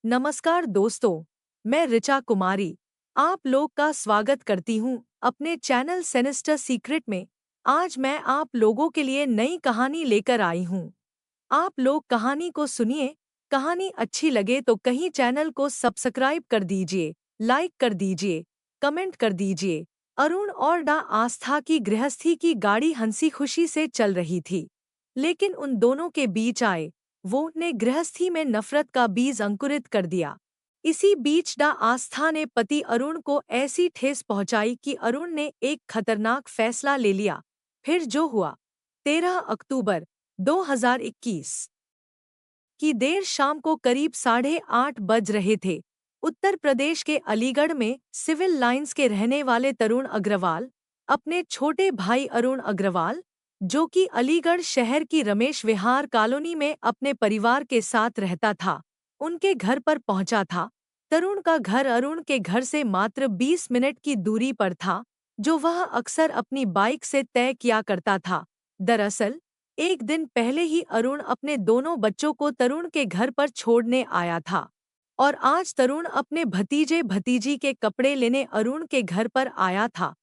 नमस्कार दोस्तों, मैं ऋचा कुमारी आप लोग का स्वागत करती हूँ अपने चैनल सिनिस्टर सीक्रेट में। आज मैं आप लोगों के लिए नई कहानी लेकर आई हूँ। आप लोग कहानी को सुनिए। कहानी अच्छी लगे तो कहीं चैनल को सब्सक्राइब कर दीजिए, लाइक कर दीजिए, कमेंट कर दीजिए। अरुण और डा आस्था की गृहस्थी की गाड़ी हंसी खुशी से चल रही थी, लेकिन उन दोनों के बीच आए वो ने गृहस्थी में नफरत का बीज अंकुरित कर दिया। इसी बीच डा आस्था ने पति अरुण को ऐसी ठेस पहुंचाई कि अरुण ने एक खतरनाक फैसला ले लिया। फिर जो हुआ। 13 अक्टूबर 2021 की देर शाम को करीब 8:30 बज रहे थे। उत्तर प्रदेश के अलीगढ़ में सिविल लाइंस के रहने वाले तरुण अग्रवाल अपने छोटे भाई अरुण अग्रवाल, जो कि अलीगढ़ शहर की रमेश विहार कॉलोनी में अपने परिवार के साथ रहता था, उनके घर पर पहुंचा था। तरुण का घर अरुण के घर से मात्र 20 मिनट की दूरी पर था, जो वह अक्सर अपनी बाइक से तय किया करता था। दरअसल एक दिन पहले ही अरुण अपने दोनों बच्चों को तरुण के घर पर छोड़ने आया था और आज तरुण अपने भतीजे भतीजी के कपड़े लेने अरुण के घर पर आया था।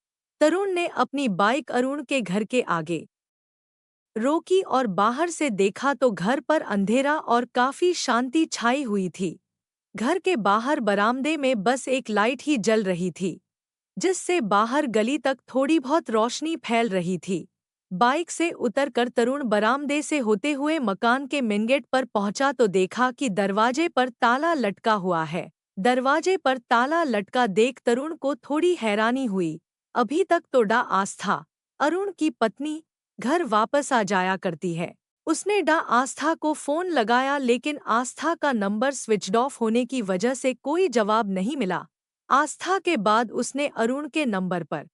तरुण ने अपनी बाइक अरुण के घर के आगे रोकी और बाहर से देखा तो घर पर अंधेरा और काफी शांति छाई हुई थी। घर के बाहर बरामदे में बस एक लाइट ही जल रही थी, जिससे बाहर गली तक थोड़ी बहुत रोशनी फैल रही थी। बाइक से उतरकर तरुण बरामदे से होते हुए मकान के मेन गेट पर पहुंचा तो देखा कि दरवाजे पर ताला लटका हुआ है। दरवाजे पर ताला लटका देख तरुण को थोड़ी हैरानी हुई। अभी तक तो डा आस्था, अरुण की पत्नी, घर वापस आ जाया करती है। उसने डा आस्था को फोन लगाया, लेकिन आस्था का नंबर स्विच्ड ऑफ होने की वजह से कोई जवाब नहीं मिला। आस्था के बाद उसने अरुण के नंबर पर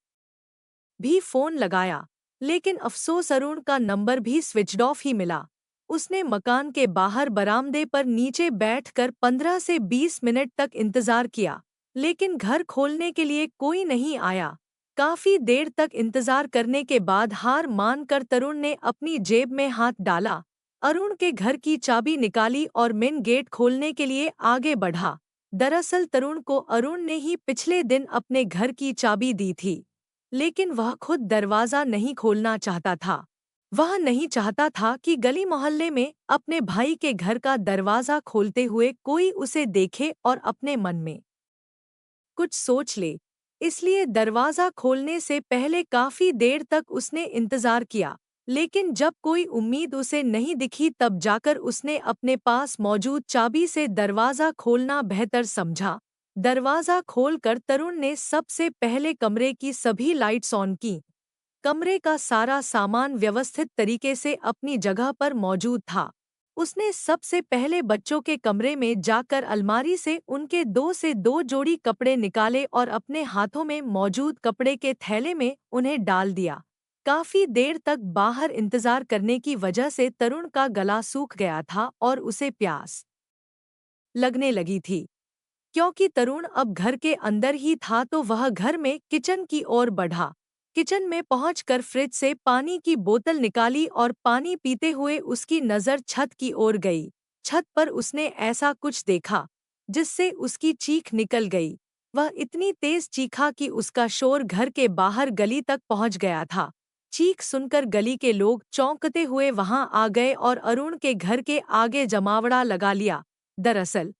भी फोन लगाया, लेकिन अफसोस अरुण का नंबर भी स्विच्ड ऑफ ही मिला। उसने मकान के बाहर बरामदे पर नीचे बैठकर 15 से 20 मिनट तक इंतजार किया, लेकिन घर खोलने के लिए कोई नहीं आया। काफी देर तक इंतजार करने के बाद हार मानकर तरुण ने अपनी जेब में हाथ डाला, अरुण के घर की चाबी निकाली और मेन गेट खोलने के लिए आगे बढ़ा। दरअसल तरुण को अरुण ने ही पिछले दिन अपने घर की चाबी दी थी, लेकिन वह खुद दरवाजा नहीं खोलना चाहता था। वह नहीं चाहता था कि गली मोहल्ले में अपने भाई के घर का दरवाजा खोलते हुए कोई उसे देखे और अपने मन में कुछ सोच ले। इसलिए दरवाजा खोलने से पहले काफी देर तक उसने इंतजार किया, लेकिन जब कोई उम्मीद उसे नहीं दिखी तब जाकर उसने अपने पास मौजूद चाबी से दरवाजा खोलना बेहतर समझा। दरवाजा खोलकर तरुण ने सबसे पहले कमरे की सभी लाइट्स ऑन की। कमरे का सारा सामान व्यवस्थित तरीके से अपनी जगह पर मौजूद था। उसने सबसे पहले बच्चों के कमरे में जाकर अलमारी से उनके 2 जोड़ी कपड़े निकाले और अपने हाथों में मौजूद कपड़े के थैले में उन्हें डाल दिया। काफी देर तक बाहर इंतजार करने की वजह से तरुण का गला सूख गया था और उसे प्यास लगने लगी थी। क्योंकि तरुण अब घर के अंदर ही था तो वह घर में किचन की ओर बढ़ा। किचन में पहुंचकर फ्रिज से पानी की बोतल निकाली और पानी पीते हुए उसकी नज़र छत की ओर गई। छत पर उसने ऐसा कुछ देखा जिससे उसकी चीख निकल गई। वह इतनी तेज चीखा कि उसका शोर घर के बाहर गली तक पहुंच गया था। चीख सुनकर गली के लोग चौंकते हुए वहां आ गए और अरुण के घर के आगे जमावड़ा लगा लिया। दरअसल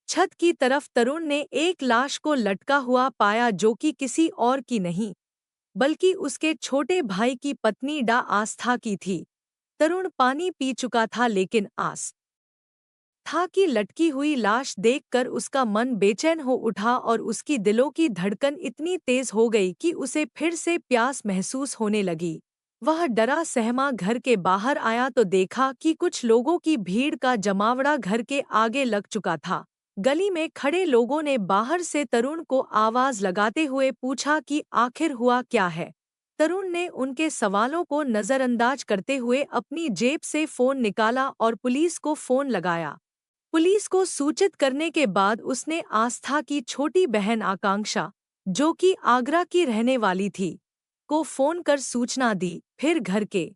छत की तरफ तरुण ने एक लाश को लटका हुआ पाया, जो कि किसी और की नहीं बल्कि उसके छोटे भाई की पत्नी डा आस्था की थी। तरुण पानी पी चुका था, लेकिन आस था कि लटकी हुई लाश देखकर उसका मन बेचैन हो उठा और उसकी दिलों की धड़कन इतनी तेज हो गई कि उसे फिर से प्यास महसूस होने लगी। वह डरा सहमा घर के बाहर आया तो देखा कि कुछ लोगों की भीड़ का जमावड़ा घर के आगे लग चुका था। गली में खड़े लोगों ने बाहर से तरुण को आवाज लगाते हुए पूछा कि आखिर हुआ क्या है। तरुण ने उनके सवालों को नजरअंदाज करते हुए अपनी जेब से फोन निकाला और पुलिस को फोन लगाया। पुलिस को सूचित करने के बाद उसने आस्था की छोटी बहन आकांक्षा, जो कि आगरा की रहने वाली थी, को फोन कर सूचना दी। फिर घर के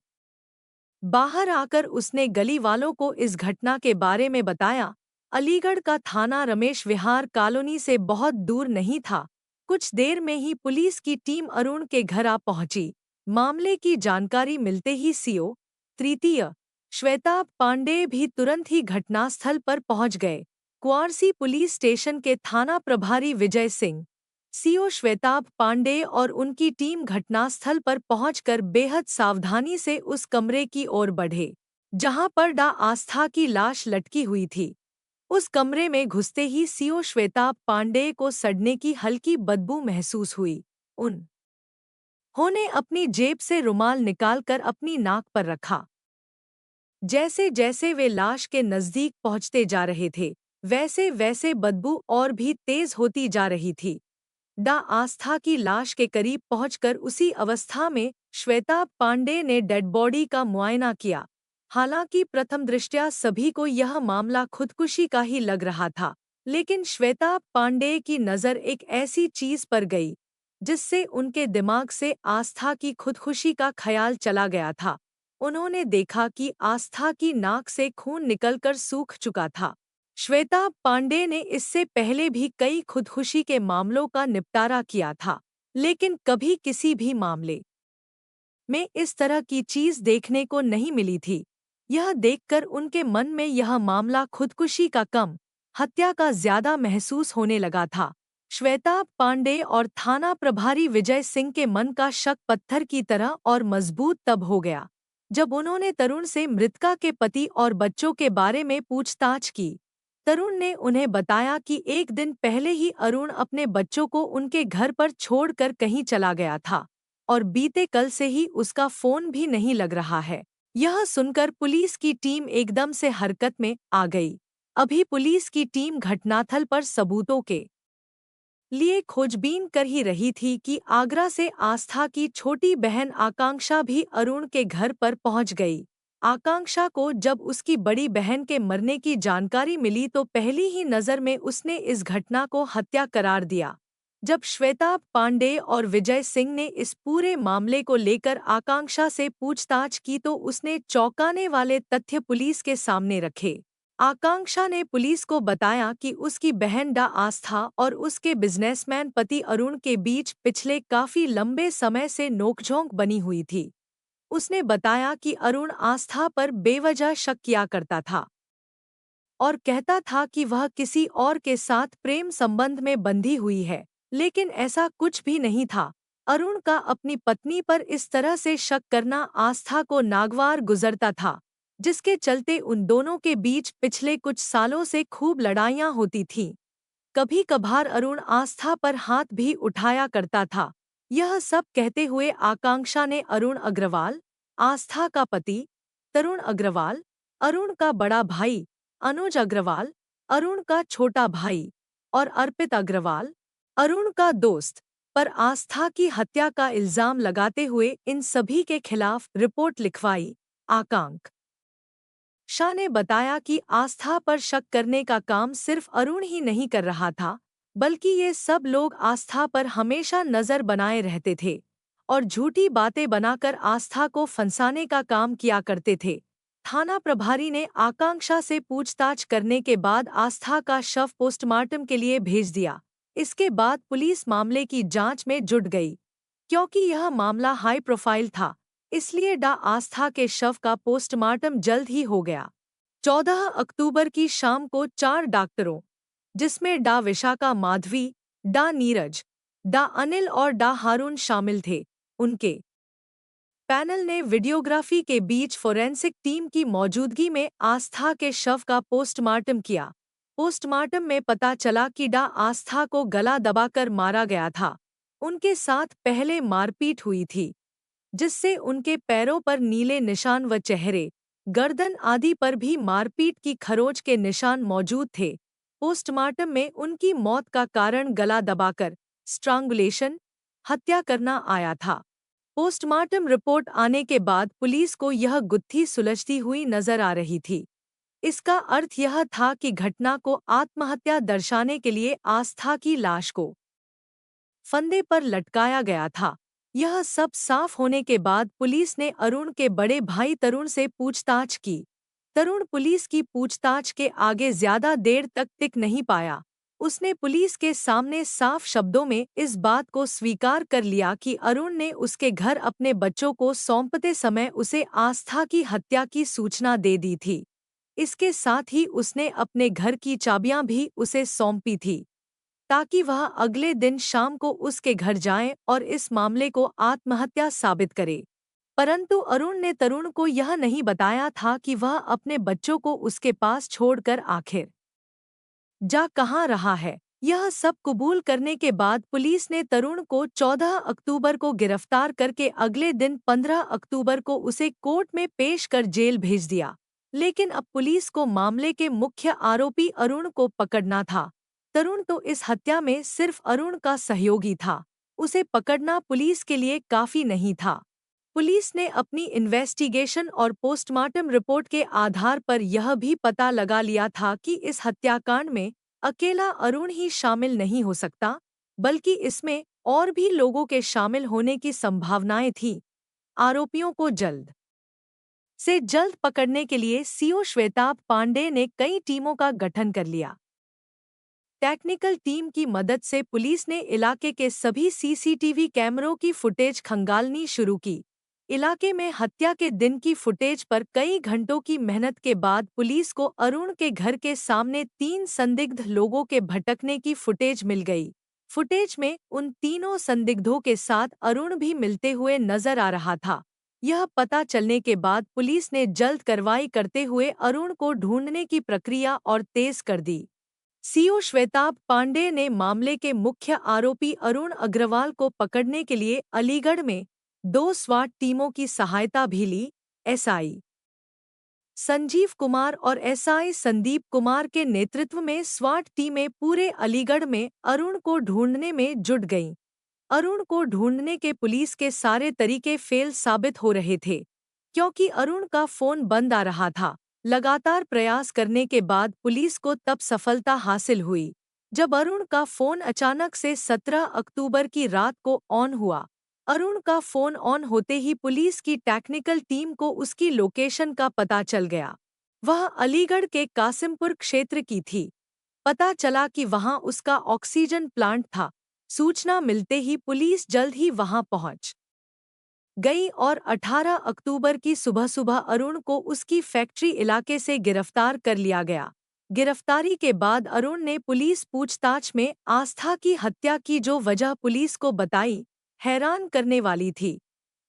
बाहर आकर उसने गली वालों को इस घटना के बारे में बताया। अलीगढ़ का थाना रमेश विहार कॉलोनी से बहुत दूर नहीं था। कुछ देर में ही पुलिस की टीम अरुण के घर आ पहुंची। मामले की जानकारी मिलते ही सीओ तृतीय श्वेताब पांडेय भी तुरंत ही घटनास्थल पर पहुंच गए। कुआरसी पुलिस स्टेशन के थाना प्रभारी विजय सिंह, सीओ श्वेताब पांडेय और उनकी टीम घटनास्थल पर पहुंचकर बेहद सावधानी से उस कमरे की ओर बढ़े जहां पर डा आस्था की लाश लटकी हुई थी। उस कमरे में घुसते ही सीओ श्वेताब पांडेय को सड़ने की हल्की बदबू महसूस हुई। उन्होंने अपनी जेब से रुमाल निकालकर अपनी नाक पर रखा। जैसे जैसे वे लाश के नजदीक पहुंचते जा रहे थे, वैसे वैसे बदबू और भी तेज होती जा रही थी। डा आस्था की लाश के करीब पहुंचकर उसी अवस्था में श्वेताब पांडेय ने डेड बॉडी का मुआयना किया। हालांकि प्रथम दृष्टया सभी को यह मामला खुदकुशी का ही लग रहा था, लेकिन श्वेताब पांडेय की नज़र एक ऐसी चीज पर गई जिससे उनके दिमाग से आस्था की खुदकुशी का ख्याल चला गया था। उन्होंने देखा कि आस्था की नाक से खून निकलकर सूख चुका था। श्वेताब पांडेय ने इससे पहले भी कई खुदकुशी के मामलों का निपटारा किया था, लेकिन कभी किसी भी मामले में इस तरह की चीज देखने को नहीं मिली थी। यह देखकर उनके मन में यह मामला खुदकुशी का कम, हत्या का ज्यादा महसूस होने लगा था। श्वेताब पांडेय और थाना प्रभारी विजय सिंह के मन का शक पत्थर की तरह और मजबूत तब हो गया जब उन्होंने तरुण से मृतका के पति और बच्चों के बारे में पूछताछ की। तरुण ने उन्हें बताया कि एक दिन पहले ही अरुण अपने बच्चों को उनके घर पर छोड़कर कहीं चला गया था और बीते कल से ही उसका फोन भी नहीं लग रहा है। यह सुनकर पुलिस की टीम एकदम से हरकत में आ गई। अभी पुलिस की टीम घटनास्थल पर सबूतों के लिए खोजबीन कर ही रही थी कि आगरा से आस्था की छोटी बहन आकांक्षा भी अरुण के घर पर पहुंच गई। आकांक्षा को जब उसकी बड़ी बहन के मरने की जानकारी मिली तो पहली ही नज़र में उसने इस घटना को हत्या करार दिया। जब श्वेताब पांडेय और विजय सिंह ने इस पूरे मामले को लेकर आकांक्षा से पूछताछ की तो उसने चौंकाने वाले तथ्य पुलिस के सामने रखे। आकांक्षा ने पुलिस को बताया कि उसकी बहन डा आस्था और उसके बिजनेसमैन पति अरुण के बीच पिछले काफी लंबे समय से नोकझोंक बनी हुई थी। उसने बताया कि अरुण आस्था पर बेवजह शक किया करता था और कहता था कि वह किसी और के साथ प्रेम संबंध में बंधी हुई है, लेकिन ऐसा कुछ भी नहीं था। अरुण का अपनी पत्नी पर इस तरह से शक करना आस्था को नागवार गुजरता था, जिसके चलते उन दोनों के बीच पिछले कुछ सालों से खूब लड़ाइयाँ होती थीं। कभी कभार अरुण आस्था पर हाथ भी उठाया करता था। यह सब कहते हुए आकांक्षा ने अरुण अग्रवाल, आस्था का पति तरुण अग्रवाल, अरुण का बड़ा भाई अनुज अग्रवाल, अरुण का छोटा भाई और अर्पित अग्रवाल, अरुण का दोस्त, पर आस्था की हत्या का इल्जाम लगाते हुए इन सभी के खिलाफ रिपोर्ट लिखवाई। आकांक्षा शाह ने बताया कि आस्था पर शक करने का काम सिर्फ अरुण ही नहीं कर रहा था, बल्कि ये सब लोग आस्था पर हमेशा नजर बनाए रहते थे और झूठी बातें बनाकर आस्था को फंसाने का काम किया करते थे। थाना प्रभारी ने आकांक्षा से पूछताछ करने के बाद आस्था का शव पोस्टमार्टम के लिए भेज दिया। इसके बाद पुलिस मामले की जांच में जुट गई। क्योंकि यह मामला हाई प्रोफाइल था, इसलिए डा आस्था के शव का पोस्टमार्टम जल्द ही हो गया। 14 अक्टूबर की शाम को 4 डॉक्टरों, जिसमें डा विशाखा माधवी, डा नीरज, डा अनिल और डा हारून शामिल थे, उनके पैनल ने वीडियोग्राफी के बीच फोरेंसिक टीम की मौजूदगी में आस्था के शव का पोस्टमार्टम किया। पोस्टमार्टम में पता चला कि डा आस्था को गला दबाकर मारा गया था। उनके साथ पहले मारपीट हुई थी, जिससे उनके पैरों पर नीले निशान व चेहरे, गर्दन आदि पर भी मारपीट की खरोंच के निशान मौजूद थे। पोस्टमार्टम में उनकी मौत का कारण गला दबाकर स्ट्रांगुलेशन, हत्या करना आया था। पोस्टमार्टम रिपोर्ट आने के बाद पुलिस को यह गुत्थी सुलझती हुई नजर आ रही थी। इसका अर्थ यह था कि घटना को आत्महत्या दर्शाने के लिए आस्था की लाश को फंदे पर लटकाया गया था। यह सब साफ होने के बाद पुलिस ने अरुण के बड़े भाई तरुण से पूछताछ की। तरुण पुलिस की पूछताछ के आगे ज्यादा देर तक टिक नहीं पाया। उसने पुलिस के सामने साफ शब्दों में इस बात को स्वीकार कर लिया कि अरुण ने उसके घर अपने बच्चों को सौंपते समय उसे आस्था की हत्या की सूचना दे दी थी। इसके साथ ही उसने अपने घर की चाबियां भी उसे सौंपी थी, ताकि वह अगले दिन शाम को उसके घर जाए और इस मामले को आत्महत्या साबित करे। परंतु अरुण ने तरुण को यह नहीं बताया था कि वह अपने बच्चों को उसके पास छोड़कर आखिर जा कहाँ रहा है। यह सब कबूल करने के बाद पुलिस ने तरुण को 14 अक्टूबर को गिरफ्तार करके अगले दिन 15 अक्टूबर को उसे कोर्ट में पेश कर जेल भेज दिया। लेकिन अब पुलिस को मामले के मुख्य आरोपी अरुण को पकड़ना था। तरुण तो इस हत्या में सिर्फ अरुण का सहयोगी था। उसे पकड़ना पुलिस के लिए काफी नहीं था। पुलिस ने अपनी इन्वेस्टिगेशन और पोस्टमार्टम रिपोर्ट के आधार पर यह भी पता लगा लिया था कि इस हत्याकांड में अकेला अरुण ही शामिल नहीं हो सकता, बल्कि इसमें और भी लोगों के शामिल होने की संभावनाएं थीं। आरोपियों को जल्द से जल्द पकड़ने के लिए सीओ श्वेताब पांडे ने कई टीमों का गठन कर लिया। टेक्निकल टीम की मदद से पुलिस ने इलाके के सभी सीसीटीवी कैमरों की फुटेज खंगालनी शुरू की। इलाके में हत्या के दिन की फुटेज पर कई घंटों की मेहनत के बाद पुलिस को अरुण के घर के सामने 3 संदिग्ध लोगों के भटकने की फुटेज मिल गई। फुटेज में उन तीनों संदिग्धों के साथ अरुण भी मिलते हुए नजर आ रहा था। यह पता चलने के बाद पुलिस ने जल्द कार्रवाई करते हुए अरुण को ढूंढने की प्रक्रिया और तेज कर दी। सीओ श्वेताब पांडे ने मामले के मुख्य आरोपी अरुण अग्रवाल को पकड़ने के लिए अलीगढ़ में 2 स्वाट टीमों की सहायता भी ली। एसआई संजीव कुमार और एसआई संदीप कुमार के नेतृत्व में स्वाट टीमें पूरे अलीगढ़ में अरुण को ढूंढने में जुट गईं। अरुण को ढूंढने के पुलिस के सारे तरीके फेल साबित हो रहे थे, क्योंकि अरुण का फोन बंद आ रहा था। लगातार प्रयास करने के बाद पुलिस को तब सफलता हासिल हुई, जब अरुण का फोन अचानक से 17 अक्टूबर की रात को ऑन हुआ। अरुण का फोन ऑन होते ही पुलिस की टेक्निकल टीम को उसकी लोकेशन का पता चल गया। वह अलीगढ़ के कासिमपुर क्षेत्र की थी। पता चला कि वहां उसका ऑक्सीजन प्लांट था। सूचना मिलते ही पुलिस जल्द ही वहां पहुंच गई और 18 अक्टूबर की सुबह सुबह अरुण को उसकी फैक्ट्री इलाके से गिरफ्तार कर लिया गया। गिरफ्तारी के बाद अरुण ने पुलिस पूछताछ में आस्था की हत्या की जो वजह पुलिस को बताई, हैरान करने वाली थी।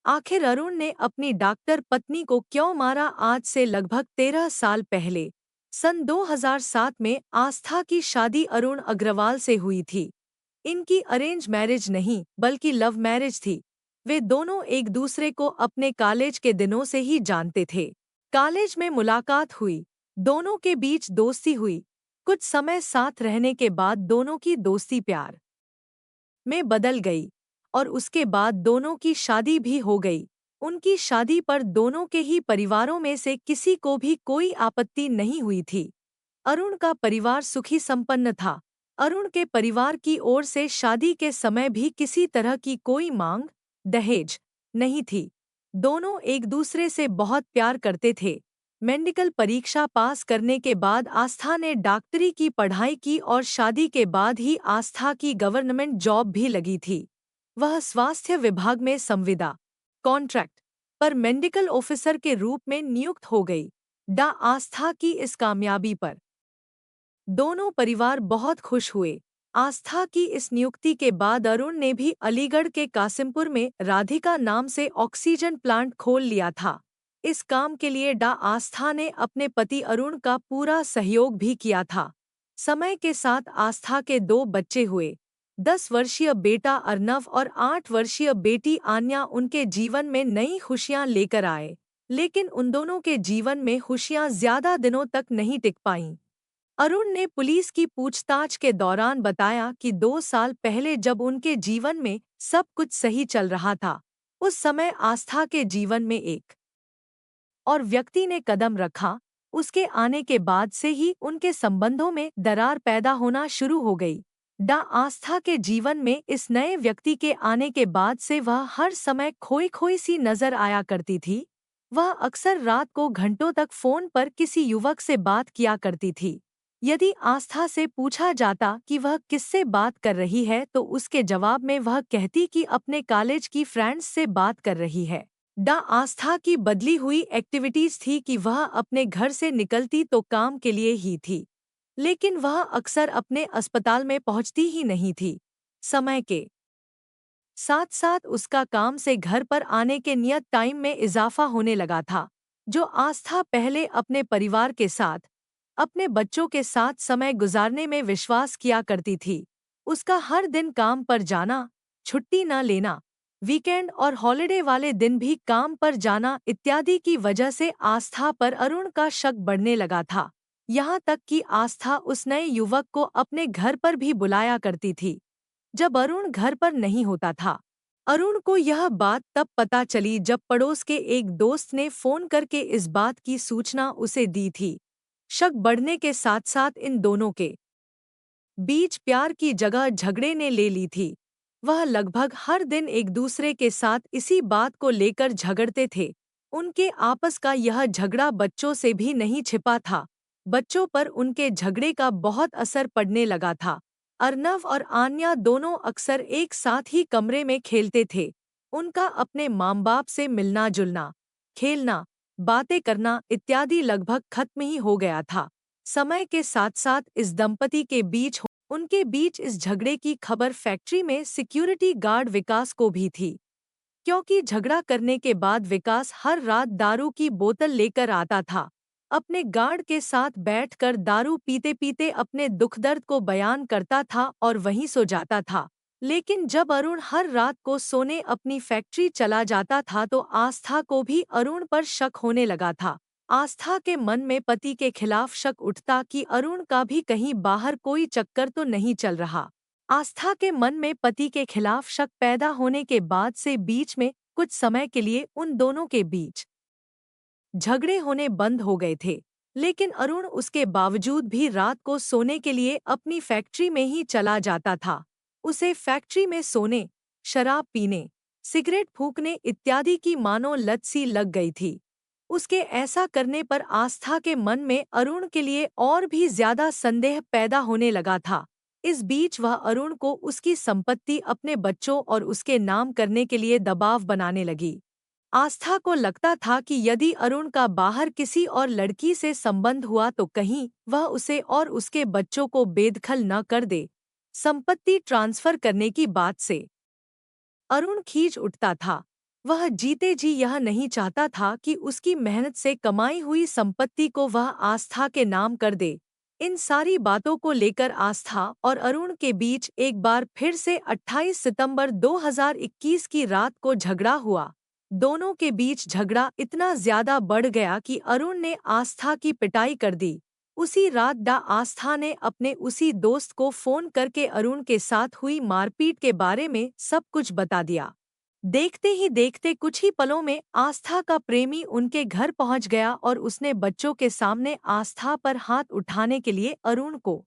आखिर अरुण ने अपनी डॉक्टर पत्नी को क्यों मारा? आज से लगभग 13 साल पहले सन 2007 में आस्था की शादी अरुण अग्रवाल से हुई थी। इनकी अरेंज मैरिज नहीं बल्कि लव मैरिज थी। वे दोनों एक दूसरे को अपने कॉलेज के दिनों से ही जानते थे। कॉलेज में मुलाकात हुई, दोनों के बीच दोस्ती हुई। कुछ समय साथ रहने के बाद दोनों की दोस्ती प्यार में बदल गई और उसके बाद दोनों की शादी भी हो गई। उनकी शादी पर दोनों के ही परिवारों में से किसी को भी कोई आपत्ति नहीं हुई थी। अरुण का परिवार सुखी संपन्न था। अरुण के परिवार की ओर से शादी के समय भी किसी तरह की कोई मांग, दहेज नहीं थी। दोनों एक दूसरे से बहुत प्यार करते थे। मेडिकल परीक्षा पास करने के बाद आस्था ने डॉक्टरी की पढ़ाई की और शादी के बाद ही आस्था की गवर्नमेंट जॉब भी लगी थी। वह स्वास्थ्य विभाग में संविदा कॉन्ट्रैक्ट पर मेडिकल ऑफिसर के रूप में नियुक्त हो गई। आस्था की इस कामयाबी पर दोनों परिवार बहुत खुश हुए। आस्था की इस नियुक्ति के बाद अरुण ने भी अलीगढ़ के कासिमपुर में राधिका नाम से ऑक्सीजन प्लांट खोल लिया था। इस काम के लिए आस्था ने अपने पति अरुण का पूरा सहयोग भी किया था। समय के साथ आस्था के 2 बच्चे हुए। 10 वर्षीय बेटा अर्नव और 8 वर्षीय बेटी आन्या उनके जीवन में नई खुशियां लेकर आए। लेकिन उन दोनों के जीवन में खुशियां ज्यादा दिनों तक नहीं टिक पाईं। अरुण ने पुलिस की पूछताछ के दौरान बताया कि 2 साल पहले जब उनके जीवन में सब कुछ सही चल रहा था, उस समय आस्था के जीवन में एक और व्यक्ति ने कदम रखा। उसके आने के बाद से ही उनके संबंधों में दरार पैदा होना शुरू हो गई। आस्था के जीवन में इस नए व्यक्ति के आने के बाद से वह हर समय खोई खोई सी नजर आया करती थी। वह अक्सर रात को घंटों तक फोन पर किसी युवक से बात किया करती थी। यदि आस्था से पूछा जाता कि वह किससे बात कर रही है तो उसके जवाब में वह कहती कि अपने कॉलेज की फ्रेंड्स से बात कर रही है। आस्था की बदली हुई एक्टिविटीज थी कि वह अपने घर से निकलती तो काम के लिए ही थी, लेकिन वह अक्सर अपने अस्पताल में पहुंचती ही नहीं थी। समय के साथ साथ उसका काम से घर पर आने के नियत टाइम में इजाफा होने लगा था। जो आस्था पहले अपने परिवार के साथ, अपने बच्चों के साथ समय गुजारने में विश्वास किया करती थी, उसका हर दिन काम पर जाना, छुट्टी न लेना, वीकेंड और हॉलिडे वाले दिन भी काम पर जाना इत्यादि की वजह से आस्था पर अरुण का शक बढ़ने लगा था। यहाँ तक कि आस्था उस नए युवक को अपने घर पर भी बुलाया करती थी जब अरुण घर पर नहीं होता था। अरुण को यह बात तब पता चली जब पड़ोस के एक दोस्त ने फोन करके इस बात की सूचना उसे दी थी। शक बढ़ने के साथ साथ इन दोनों के बीच प्यार की जगह झगड़े ने ले ली थी। वह लगभग हर दिन एक दूसरे के साथ इसी बात को लेकर झगड़ते थे। उनके आपस का यह झगड़ा बच्चों से भी नहीं छिपा था। बच्चों पर उनके झगड़े का बहुत असर पड़ने लगा था। अर्नव और आन्या दोनों अक्सर एक साथ ही कमरे में खेलते थे। उनका अपने माँ बाप से मिलना जुलना, खेलना, बातें करना इत्यादि लगभग खत्म ही हो गया था। समय के साथ साथ इस दंपति के बीच उनके बीच इस झगड़े की खबर फैक्ट्री में सिक्योरिटी गार्ड विकास को भी थी, क्योंकि झगड़ा करने के बाद विकास हर रात दारू की बोतल लेकर आता था। अपने गार्ड के साथ बैठकर दारू पीते पीते अपने दुख दर्द को बयान करता था और वहीं सो जाता था। लेकिन जब अरुण हर रात को सोने अपनी फैक्ट्री चला जाता था तो आस्था को भी अरुण पर शक होने लगा था। आस्था के मन में पति के खिलाफ शक उठता कि अरुण का भी कहीं बाहर कोई चक्कर तो नहीं चल रहा। आस्था के मन में पति के खिलाफ शक पैदा होने के बाद से बीच में कुछ समय के लिए उन दोनों के बीच झगड़े होने बंद हो गए थे, लेकिन अरुण उसके बावजूद भी रात को सोने के लिए अपनी फैक्ट्री में ही चला जाता था। उसे फैक्ट्री में सोने, शराब पीने, सिगरेट फूंकने इत्यादि की मानो लत सी लग गई थी। उसके ऐसा करने पर आस्था के मन में अरुण के लिए और भी ज्यादा संदेह पैदा होने लगा था। इस बीच वह अरुण को उसकी संपत्ति अपने बच्चों और उसके नाम करने के लिए दबाव बनाने लगी। आस्था को लगता था कि यदि अरुण का बाहर किसी और लड़की से संबंध हुआ तो कहीं वह उसे और उसके बच्चों को बेदखल न कर दे। संपत्ति ट्रांसफर करने की बात से अरुण खींच उठता था। वह जीते जी यह नहीं चाहता था कि उसकी मेहनत से कमाई हुई संपत्ति को वह आस्था के नाम कर दे। इन सारी बातों को लेकर आस्था और अरुण के बीच एक बार फिर से 28 सितंबर 2021 की रात को झगड़ा हुआ। दोनों के बीच झगड़ा इतना ज्यादा बढ़ गया कि अरुण ने आस्था की पिटाई कर दी। उसी रात आस्था ने अपने उसी दोस्त को फोन करके अरुण के साथ हुई मारपीट के बारे में सब कुछ बता दिया। देखते ही देखते कुछ ही पलों में आस्था का प्रेमी उनके घर पहुंच गया और उसने बच्चों के सामने आस्था पर हाथ उठाने के लिए अरुण को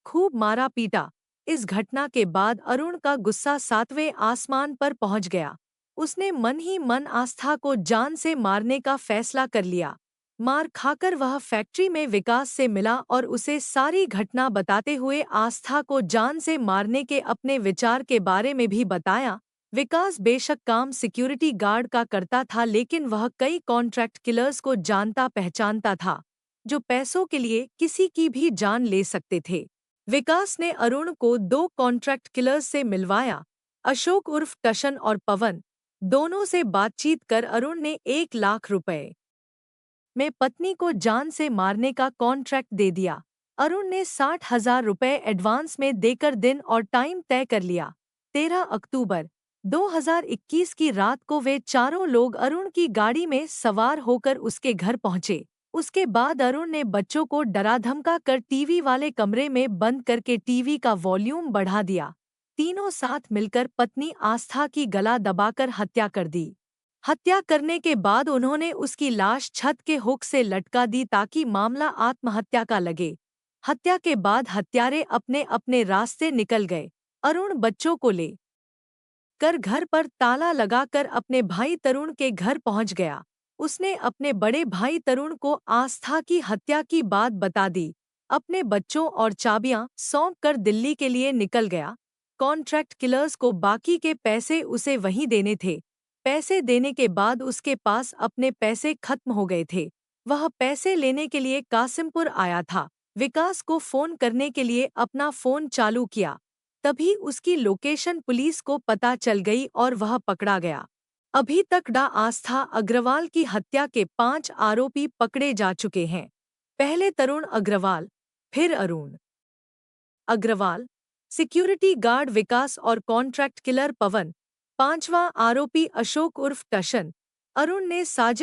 खूब मारा पीटा। इस घटना के बाद अरुण का गुस्सा 7वें आसमान पर पहुंच गया। उसने मन ही मन आस्था को जान से मारने का फैसला कर लिया। मार खाकर वह फैक्ट्री में विकास से मिला और उसे सारी घटना बताते हुए आस्था को जान से मारने के अपने विचार के बारे में भी बताया। विकास बेशक काम सिक्योरिटी गार्ड का करता था, लेकिन वह कई कॉन्ट्रैक्ट किलर्स को जानता पहचानता था जो पैसों के लिए किसी की भी जान ले सकते थे। विकास ने अरुण को 2 कॉन्ट्रैक्ट किलर्स से मिलवाया, अशोक उर्फ टशन और पवन। दोनों से बातचीत कर अरुण ने 1 लाख रुपए में पत्नी को जान से मारने का कॉन्ट्रैक्ट दे दिया। अरुण ने 60,000 रुपए एडवांस में देकर दिन और टाइम तय कर लिया। 13 अक्टूबर 2021 की रात को वे चारों लोग अरुण की गाड़ी में सवार होकर उसके घर पहुंचे। उसके बाद अरुण ने बच्चों को डरा धमका कर टीवी वाले कमरे में बंद करके टीवी का वॉल्यूम बढ़ा दिया। तीनों साथ मिलकर पत्नी आस्था की गला दबाकर हत्या कर दी। हत्या करने के बाद उन्होंने उसकी लाश छत के हुक से लटका दी ताकि मामला आत्महत्या का लगे। हत्या के बाद हत्यारे अपने अपने रास्ते निकल गए। अरुण बच्चों को ले कर घर पर ताला लगाकर अपने भाई तरुण के घर पहुंच गया। उसने अपने बड़े भाई तरुण को आस्था की हत्या की बात बता दी, अपने बच्चों और चाबियां सौंप कर दिल्ली के लिए निकल गया। कॉन्ट्रैक्ट किलर्स को बाकी के पैसे उसे वहीं देने थे। पैसे देने के बाद उसके पास अपने पैसे खत्म हो गए थे। वह पैसे लेने के लिए कासिमपुर आया था। विकास को फोन करने के लिए अपना फोन चालू किया। तभी उसकी लोकेशन पुलिस को पता चल गई और वह पकड़ा गया। अभी तक डा आस्था अग्रवाल की हत्या के 5 आरोपी पकड़े जा चुके हैं। पहले तरुण अग्रवाल, फिर अरुण अग्रवाल, सिक्योरिटी गार्ड विकास और कॉन्ट्रैक्ट किलर पवन। 5वां आरोपी अशोक उर्फ टशन। अरुण ने साजिश